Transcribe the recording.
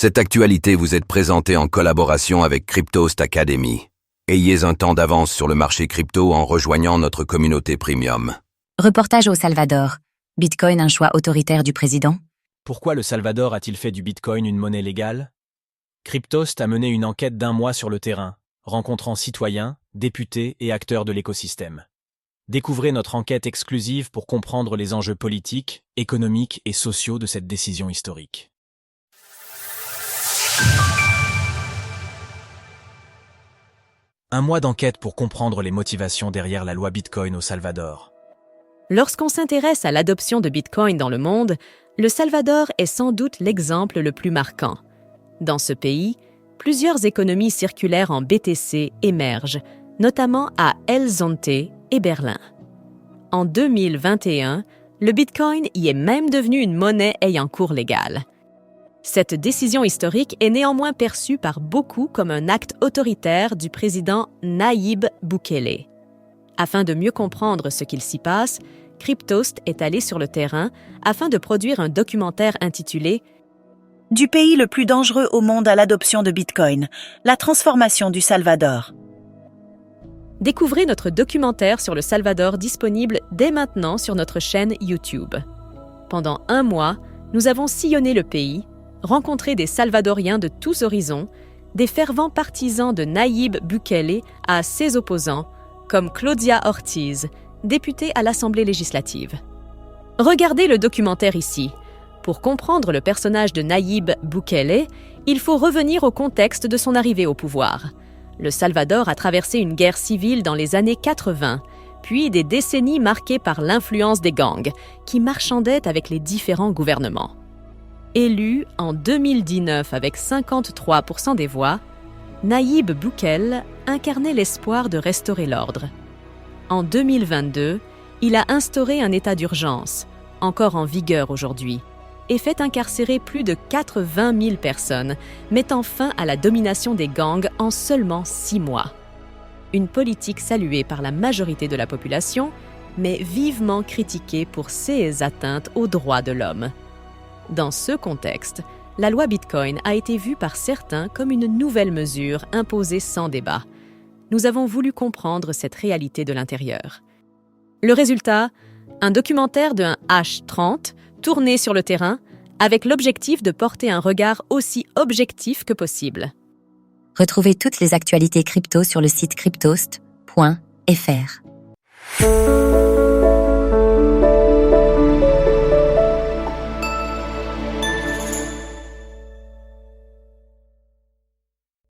Cette actualité vous est présentée en collaboration avec Cryptost Academy. Ayez un temps d'avance sur le marché crypto en rejoignant notre communauté premium. Reportage au Salvador. Bitcoin un choix autoritaire du président? Pourquoi le Salvador a-t-il fait du Bitcoin une monnaie légale? Cryptost a mené une enquête d'1 mois sur le terrain, rencontrant citoyens, députés et acteurs de l'écosystème. Découvrez notre enquête exclusive pour comprendre les enjeux politiques, économiques et sociaux de cette décision historique. Un mois d'enquête pour comprendre les motivations derrière la loi Bitcoin au Salvador. Lorsqu'on s'intéresse à l'adoption de Bitcoin dans le monde, le Salvador est sans doute l'exemple le plus marquant. Dans ce pays, plusieurs économies circulaires en BTC émergent, notamment à El Zonte et Berlin. En 2021, le Bitcoin y est même devenu une monnaie ayant cours légal. Cette décision historique est néanmoins perçue par beaucoup comme un acte autoritaire du président Nayib Bukele. Afin de mieux comprendre ce qu'il s'y passe, Cryptost est allé sur le terrain afin de produire un documentaire intitulé « Du pays le plus dangereux au monde à l'adoption de Bitcoin, la transformation du Salvador ». Découvrez notre documentaire sur le Salvador disponible dès maintenant sur notre chaîne YouTube. Pendant 1 mois, nous avons sillonné le pays, rencontré des Salvadoriens de tous horizons, des fervents partisans de Nayib Bukele à ses opposants, comme Claudia Ortiz, députée à l'Assemblée législative. Regardez le documentaire ici. Pour comprendre le personnage de Nayib Bukele, il faut revenir au contexte de son arrivée au pouvoir. Le Salvador a traversé une guerre civile dans les années 80, puis des décennies marquées par l'influence des gangs, qui marchandaient avec les différents gouvernements. Élu en 2019 avec 53% des voix, Nayib Bukele incarnait l'espoir de restaurer l'ordre. En 2022, il a instauré un état d'urgence, encore en vigueur aujourd'hui, et fait incarcérer plus de 80 000 personnes, mettant fin à la domination des gangs en seulement 6 mois. Une politique saluée par la majorité de la population, mais vivement critiquée pour ses atteintes aux droits de l'homme. Dans ce contexte, la loi Bitcoin a été vue par certains comme une nouvelle mesure imposée sans débat. Nous avons voulu comprendre cette réalité de l'intérieur. Le résultat, un documentaire de H30 tourné sur le terrain avec l'objectif de porter un regard aussi objectif que possible. Retrouvez toutes les actualités crypto sur le site cryptost.fr.